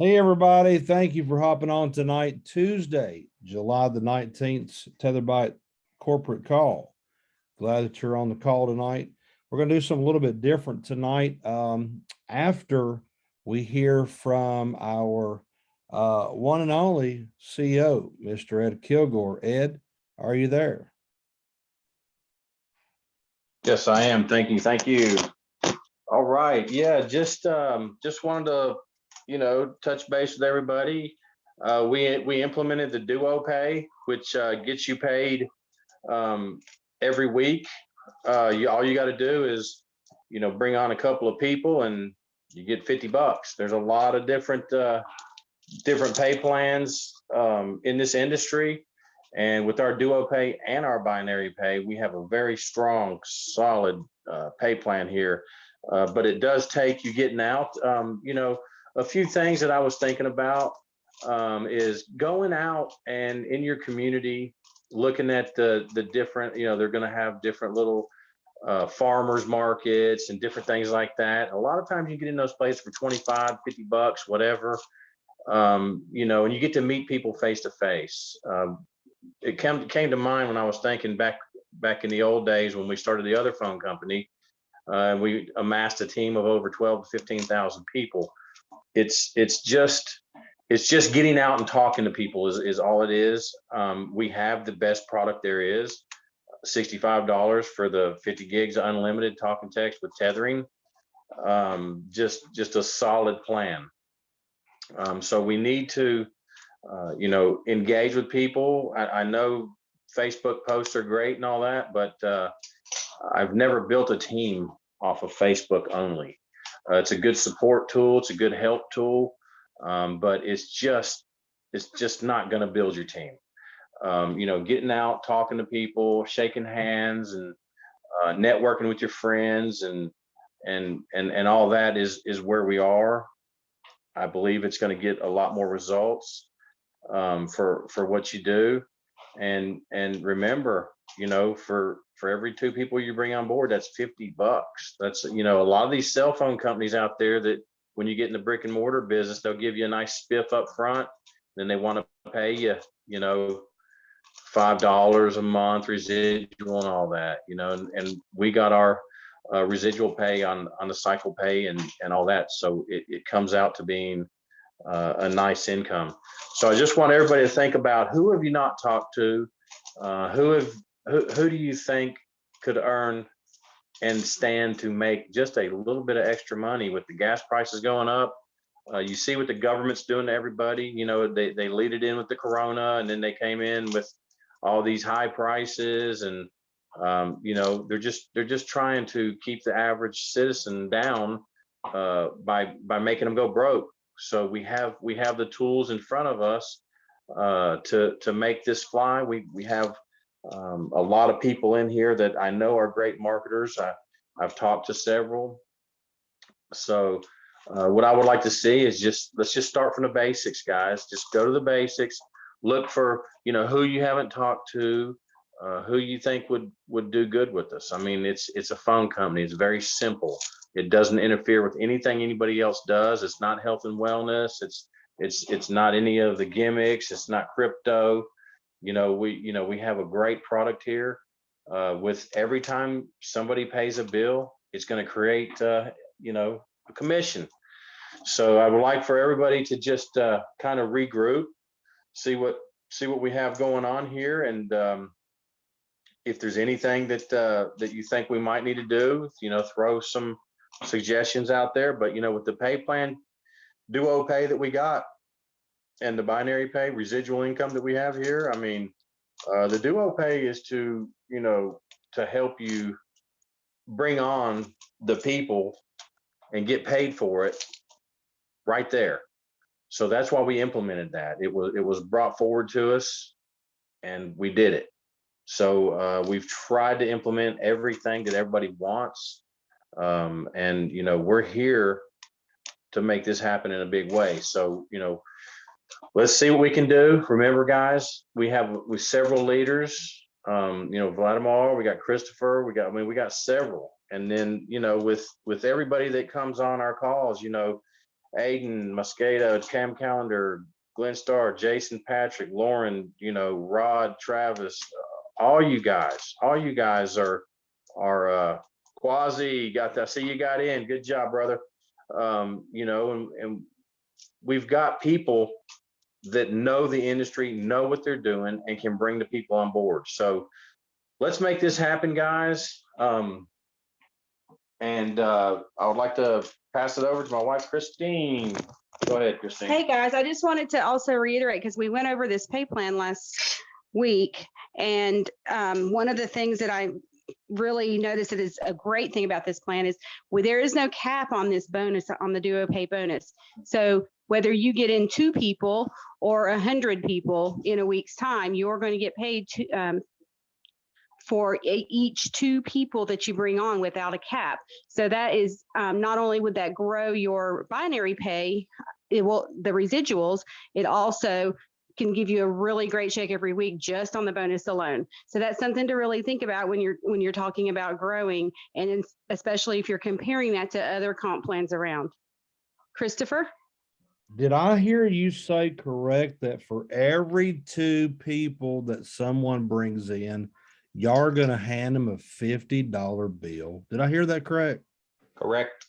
Hey, everybody. Thank you for hopping on tonight, Tuesday, July the 19th, TetherByte Corporate Call. Glad that you're on the call tonight. We're going to do something a little bit different tonight. After we hear from our one and only CEO, Mr. Ed Kilgore. Ed, are you there? Yes, I am. Thank you. Thank you. All right. Yeah, just wanted to, touch base with everybody. We implemented the Duo Pay, which gets you paid um, every week. All you got to do is, bring on a couple of people and you get $50. There's a lot of different pay plans in this industry. And with our Duo Pay and our binary pay, we have a very strong, solid pay plan here. But it does take you getting out. A few things that I was thinking about is going out and in your community, looking at the different, they're going to have different little farmers markets and different things like that. A lot of times you get in those places for 25, $50, whatever. And you get to meet people face to face. It came to mind when I was thinking back in the old days when we started the other phone company. We amassed a team of over 12 to 15,000 people. It's just getting out and talking to people is all it is. We have the best product there is. $65 for the 50 gigs unlimited talk and text with tethering. Just a solid plan. So we need to, engage with people. I know Facebook posts are great and all that, but I've never built a team off of Facebook only. It's a good support tool. It's a good help tool, but it's just not going to build your team. Getting out, talking to people, shaking hands, and networking with your friends, and all that is where we are. I believe it's going to get a lot more results for what you do, and remember, for every two people you bring on board, that's $50. That's a lot of these cell phone companies out there that when you get in the brick and mortar business, they'll give you a nice spiff up front, then they want to pay you, $5 a month residual and all that, and we got our residual pay on the cycle pay and all that. So it comes out to being a nice income. So I just want everybody to think about, who have you not talked to? Who do you think could earn and stand to make just a little bit of extra money with the gas prices going up? You see what the government's doing to everybody. They lead it in with the corona, and then they came in with all these high prices, and they're just trying to keep the average citizen down by making them go broke. So we have the tools in front of us to make this fly. We have a lot of people in here that I know are great marketers. I've talked to several. So what I would like to see is let's just start from the basics, guys. Just go to the basics. Look for who you haven't talked to, who you think would do good with us. I mean, it's a phone company. It's very simple. It doesn't interfere with anything anybody else does. It's not health and wellness. It's not any of the gimmicks. It's not crypto. We have a great product here. With every time somebody pays a bill, it's going to create a commission. So I would like for everybody to just kind of regroup, see what we have going on here, and if there's anything that you think we might need to do, throw some suggestions out there. But with the pay plan, Duo Pay that we got, and the binary pay residual income that we have here, I mean, the Duo Pay is to help you bring on the people and get paid for it right there. So that's why we implemented that. It was brought forward to us, and we did it. So we've tried to implement everything that everybody wants, and we're here to make this happen in a big way. So let's see what we can do. Remember, guys, we have several leaders. Vladimir, we got Christopher, we got several, and then with everybody that comes on our calls, Aiden, Mosquito, Cam Callender, Glenn Starr, Jason Patrick, Lauren, Rod, Travis, all you guys are Quasi, got that. See, you got in. Good job, brother. And we've got people that know the industry, know what they're doing, and can bring the people on board. So let's make this happen, guys. And I would like to pass it over to my wife, Christine. Go ahead, Christine. Hey guys, I just wanted to also reiterate, because we went over this pay plan last week, and one of the things that I really noticed that is a great thing about this plan is there is no cap on this bonus, on the duo pay bonus. So whether you get in 2 people or 100 people in a week's time, you're going to get paid for each 2 people that you bring on without a cap. So that is not only would that grow your binary pay, the residuals, it also can give you a really great check every week just on the bonus alone. So that's something to really think about when you're talking about growing, and especially if you're comparing that to other comp plans around. Christopher? Did I hear you say correct that for every 2 people that someone brings in, y'all are going to hand them a $50 bill? Did I hear that correct? Correct.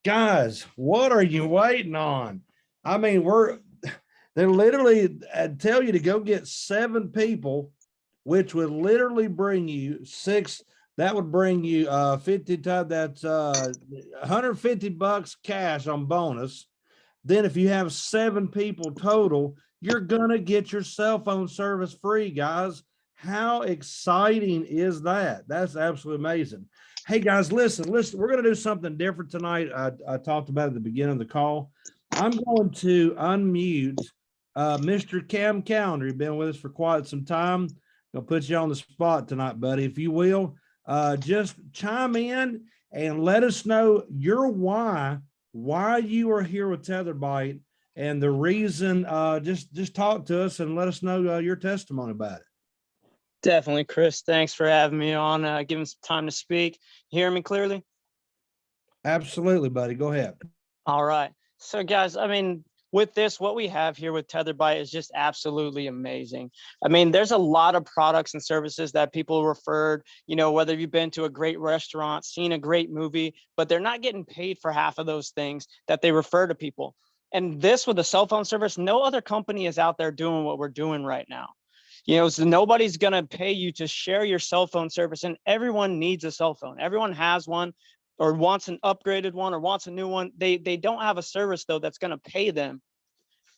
Guys, what are you waiting on? I mean, they literally tell you to go get 7 people, which would literally bring you 6. That would bring you 50 times, that's $150 cash on bonus. Then if you have 7 people total, you're gonna get your cell phone service free, guys. How exciting is that? That's absolutely amazing. Hey guys, listen, we're gonna do something different tonight. I talked about it at the beginning of the call. I'm going to unmute Mr. Cam Callender. You've been with us for quite some time. Gonna put you on the spot tonight, buddy. If you will, just chime in and let us know your why you are here with TetherByte and the reason. Just talk to us and let us know your testimony about it. Definitely, Chris. Thanks for having me on, giving some time to speak. You hear me clearly? Absolutely, buddy. Go ahead. All right. So guys, I mean, with this, what we have here with TetherByte is just absolutely amazing. I mean, there's a lot of products and services that people referred, whether you've been to a great restaurant, seen a great movie, but they're not getting paid for half of those things that they refer to people. And this with a cell phone service, no other company is out there doing what we're doing right now. So nobody's going to pay you to share your cell phone service, and everyone needs a cell phone. Everyone has one or wants an upgraded one or wants a new one. They don't have a service though that's going to pay them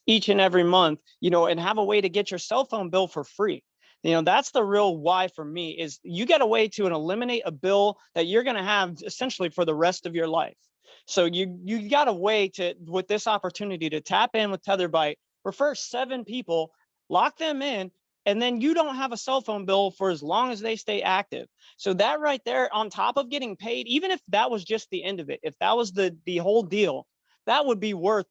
each and every month, and have a way to get your cell phone bill for free. That's the real why for me, is you get a way to eliminate a bill that you're going to have essentially for the rest of your life. So you got a way to, with this opportunity, to tap in with TetherByte, refer 7 people, lock them in, and then you don't have a cell phone bill for as long as they stay active. So that right there, on top of getting paid, even if that was just the end of it, if that was the whole deal, that would be worth,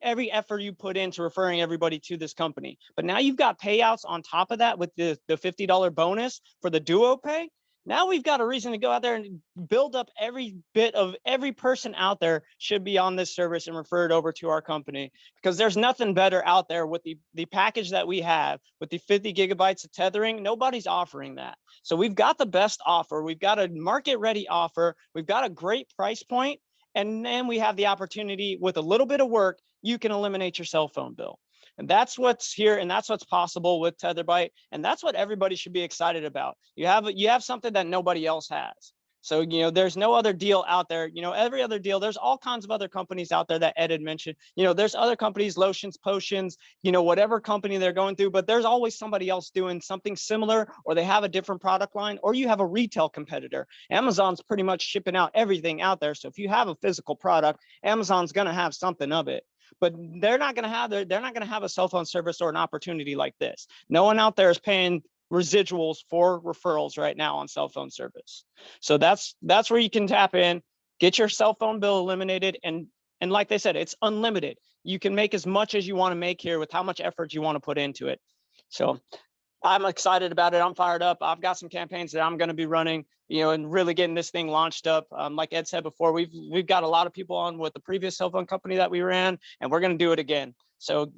every effort you put into referring everybody to this company. But now you've got payouts on top of that with the $50 bonus for the duo pay. Now we've got a reason to go out there and build up every bit of every person out there should be on this service and referred over to our company, because there's nothing better out there with the package that we have with the 50 gigabytes of tethering. Nobody's offering that. So we've got the best offer. We've got a market ready offer. We've got a great price point. And then we have the opportunity, with a little bit of work, you can eliminate your cell phone bill. And that's what's here, and that's what's possible with TetherByte, and that's what everybody should be excited about. You have something that nobody else has. So, there's no other deal out there. Every other deal, there's all kinds of other companies out there that Ed had mentioned. There's other companies, lotions, potions, whatever company they're going through, but there's always somebody else doing something similar, or they have a different product line, or you have a retail competitor. Amazon's pretty much shipping out everything out there. So if you have a physical product, Amazon's going to have something of it. But they're not going to have a cell phone service or an opportunity like this. No one out there is paying residuals for referrals right now on cell phone service. So that's where you can tap in, get your cell phone bill eliminated, and like they said, it's unlimited. You can make as much as you want to make here with how much effort you want to put into it. So I'm excited about it. I'm fired up. I've got some campaigns that I'm going to be running, and really getting this thing launched up. Like Ed said before, we've got a lot of people on with the previous cell phone company that we ran, and we're going to do it again. So,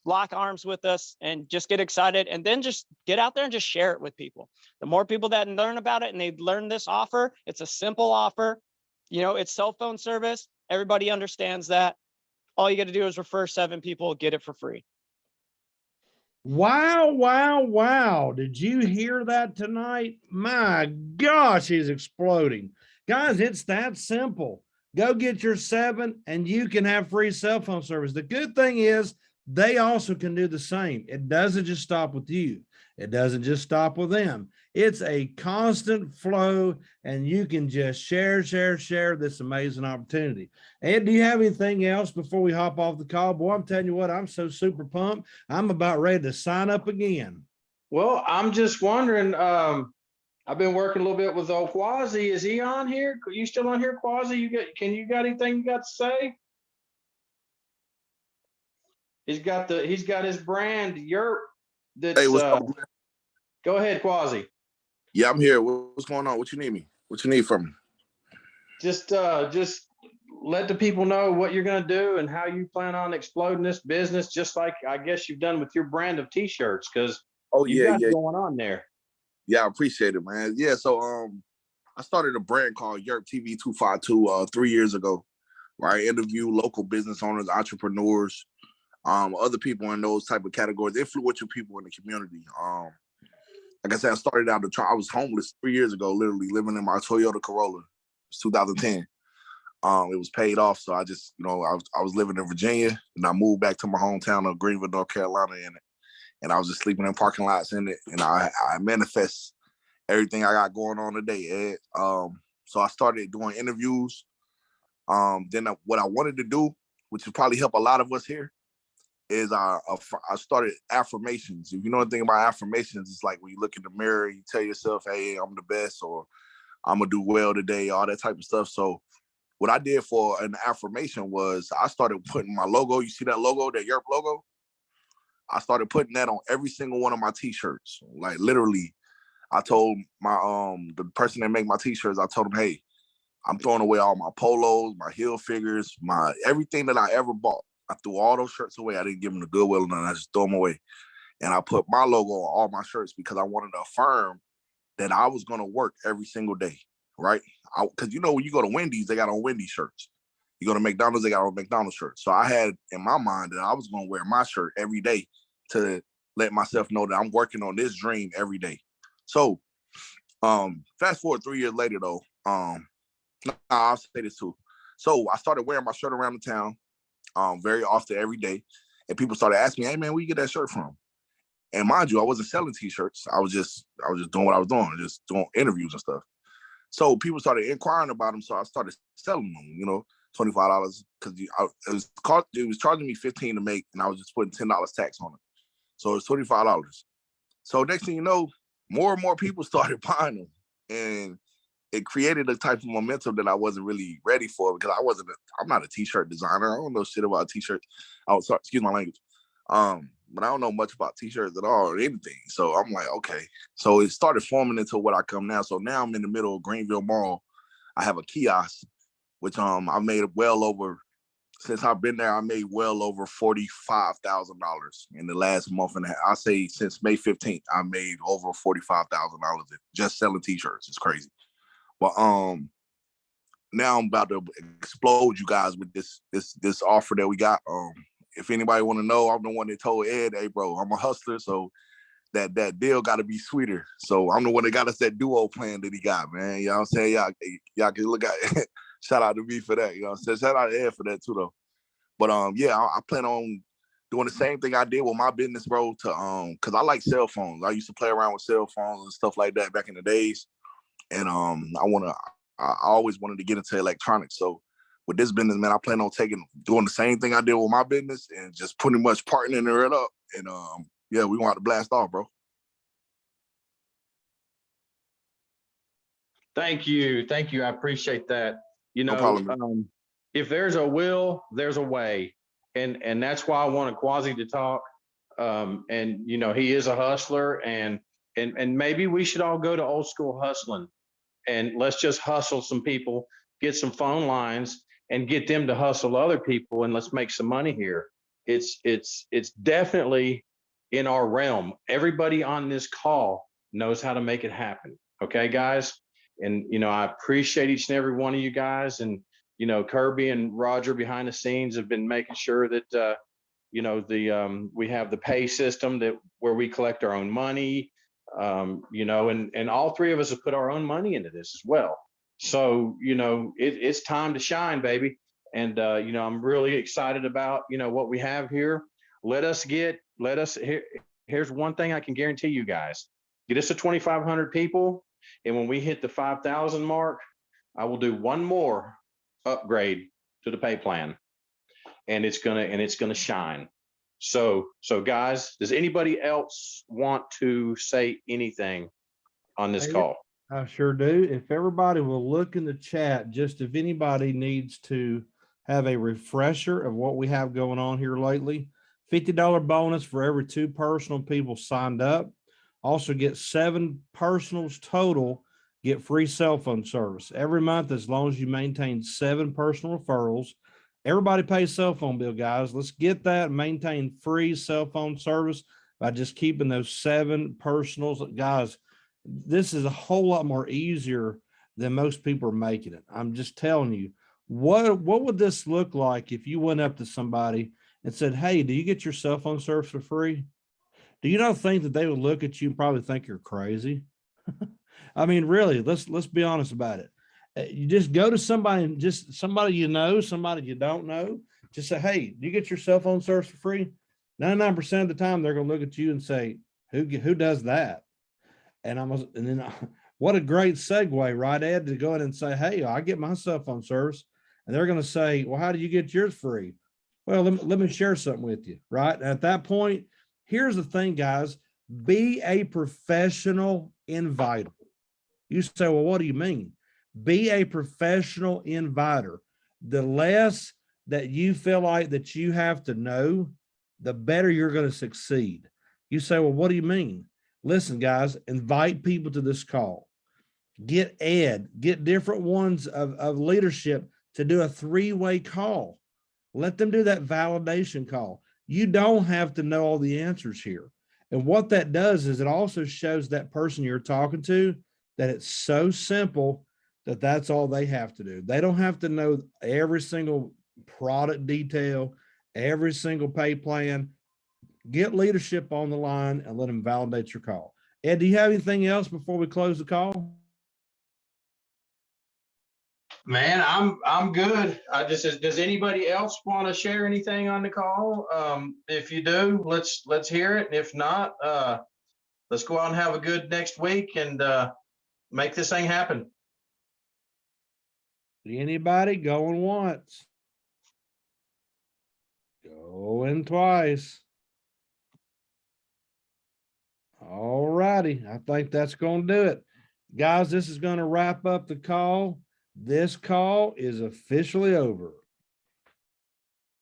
lock arms with us and just get excited, and then just get out there and just share it with people. The more people that learn about it and they learn this offer, it's a simple offer. It's cell phone service. Everybody understands that. All you got to do is refer 7 people, get it for free. Wow, wow, wow. Did you hear that tonight? My gosh, he's exploding. Guys, it's that simple. Go get your 7 and you can have free cell phone service. The good thing is they also can do the same. It doesn't just stop with you. It doesn't just stop with them. It's a constant flow, and you can just share this amazing opportunity. Ed, do you have anything else before we hop off the call? Boy, I'm telling you what, I'm so super pumped. I'm about ready to sign up again. Well, I'm just wondering, I've been working a little bit with old Quasi. Is he on here? Are you still on here, Quasi? You got anything you got to say? He's got his brand, Yerp. That's, Hey, what's up? Go ahead, Quasi. Yeah, I'm here. What's going on? What you need me? What you need from me? Just let the people know what you're going to do and how you plan on exploding this business, just like I guess you've done with your brand of t-shirts, because you got going on there. Yeah, I appreciate it, man. Yeah, so I started a brand called Yerp TV 252 3 years ago, where I interview local business owners, entrepreneurs, other people in those type of categories, influential people in the community. Like I said, I started out I was homeless 3 years ago, literally living in my Toyota Corolla. It's 2010. It was paid off, so I just, I was living in Virginia, and I moved back to my hometown of Greenville, North Carolina, and I was just sleeping in parking lots in it, and I manifest everything I got going on today, Ed. So I started doing interviews. Then what I wanted to do, which would probably help a lot of us here, is I started affirmations. If you know anything about affirmations, it's like when you look in the mirror, you tell yourself, hey, I'm the best, or I'm gonna do well today, all that type of stuff. So what I did for an affirmation was I started putting my logo. You see that logo, that Yerp logo? I started putting that on every single one of my t-shirts. Like literally, I told my the person that make my t-shirts, I told them, hey, I'm throwing away all my polos, my heel figures, my everything that I ever bought. I threw all those shirts away. I didn't give them to Goodwill, and I just threw them away. And I put my logo on all my shirts because I wanted to affirm that I was going to work every single day, right? Because when you go to Wendy's, they got on Wendy's shirts. You go to McDonald's, they got on McDonald's shirts. So I had in my mind that I was going to wear my shirt every day to let myself know that I'm working on this dream every day. So fast forward 3 years later, though, I'll say this too. So I started wearing my shirt around the town very often every day. And people started asking me, hey, man, where you get that shirt from? And mind you, I wasn't selling t-shirts. I was just doing what I was doing, just doing interviews and stuff. So people started inquiring about them. So I started selling them, $25 because it was charging me $15 to make, and I was just putting $10 tax on it. So it's $25. So next thing you know, more and more people started buying them, and it created a type of momentum that I wasn't really ready for because I'm not a t-shirt designer. I don't know shit about t-shirts. Excuse my language. But I don't know much about t-shirts at all or anything. So I'm like, okay. So it started forming into what I come now. So now I'm in the middle of Greenville Mall. I have a kiosk, which I made since I've been there, I made well over $45,000 in the last month and a half. I say since May 15th, I made over $45,000 just selling t-shirts. It's crazy. But now I'm about to explode you guys with this offer that we got. If anybody want to know, I'm the one that told Ed, hey, bro, I'm a hustler, so that deal got to be sweeter. So I'm the one that got us that duo plan that he got, man. You know what I'm saying? Y'all can look at it. Shout out to me for that. You know what I'm saying? Shout out to Ed for that too, though. But I plan on doing the same thing I did with my business, bro, because I like cell phones. I used to play around with cell phones and stuff like that back in the days. And I always wanted to get into electronics. So with this business, man, I plan on doing the same thing I did with my business and just pretty much partnering it up. And we want to blast off, bro. Thank you. I appreciate that. No problem. If there's a will, there's a way. And that's why I wanted Quasi to talk. And you know, he is a hustler, and maybe we should all go to old school hustling, and let's just hustle some people, get some phone lines, and get them to hustle other people, and let's make some money here. It's definitely in our realm. Everybody on this call knows how to make it happen. Okay, guys. And you know, I appreciate each and every one of you guys. And you know, Kirby and Roger behind the scenes have been making sure that you know, we have the pay system that where we collect our own money. You know, and all three of us have put our own money into this as well. So, you know, it's time to shine, baby. And you know, I'm really excited about, you know, what we have here. Here's one thing I can guarantee you guys. Get us to 2,500 people. And when we hit the 5,000 mark, I will do one more upgrade to the pay plan. And it's gonna shine. So guys, does anybody else want to say anything on this call? I sure do. If everybody will look in the chat, just if anybody needs to have a refresher of what we have going on here lately, $50 bonus for every 2 personal people signed up. Also get 7 personals total, get free cell phone service every month as long as you maintain 7 personal referrals. Everybody pays cell phone bill, guys. Let's get that and maintain free cell phone service by just keeping those 7 personals. Guys, this is a whole lot more easier than most people are making it. I'm just telling you, what would this look like if you went up to somebody and said, hey, do you get your cell phone service for free? Do you not think that they would look at you and probably think you're crazy? I mean, really, let's be honest about it. You just go to somebody, and just somebody you know, somebody you don't know, just say, hey, do you get your cell phone service for free? 99% of the time, they're going to look at you and say, who does that? And what a great segue, right, Ed, to go in and say, hey, I get my cell phone service. And they're going to say, well, how do you get yours free? Well, let me share something with you, right? And at that point, here's the thing, guys, be a professional inviter. You say, well, what do you mean? Be a professional inviter. The less that you feel like that you have to know, the better you're going to succeed. You say, well, what do you mean? Listen, guys, invite people to this call. Get Ed, get different ones of leadership to do a 3-way call. Let them do that validation call. You don't have to know all the answers here. And what that does is it also shows that person you're talking to that it's so simple that that's all they have to do. They don't have to know every single product detail, every single pay plan. Get leadership on the line and let them validate your call. Ed, do you have anything else before we close the call? Man, I'm good. Does anybody else want to share anything on the call? If you do, let's hear it. And if not, let's go out and have a good next week and make this thing happen. Anybody going once? Going twice. All righty. I think that's going to do it. Guys, this is going to wrap up the call. This call is officially over.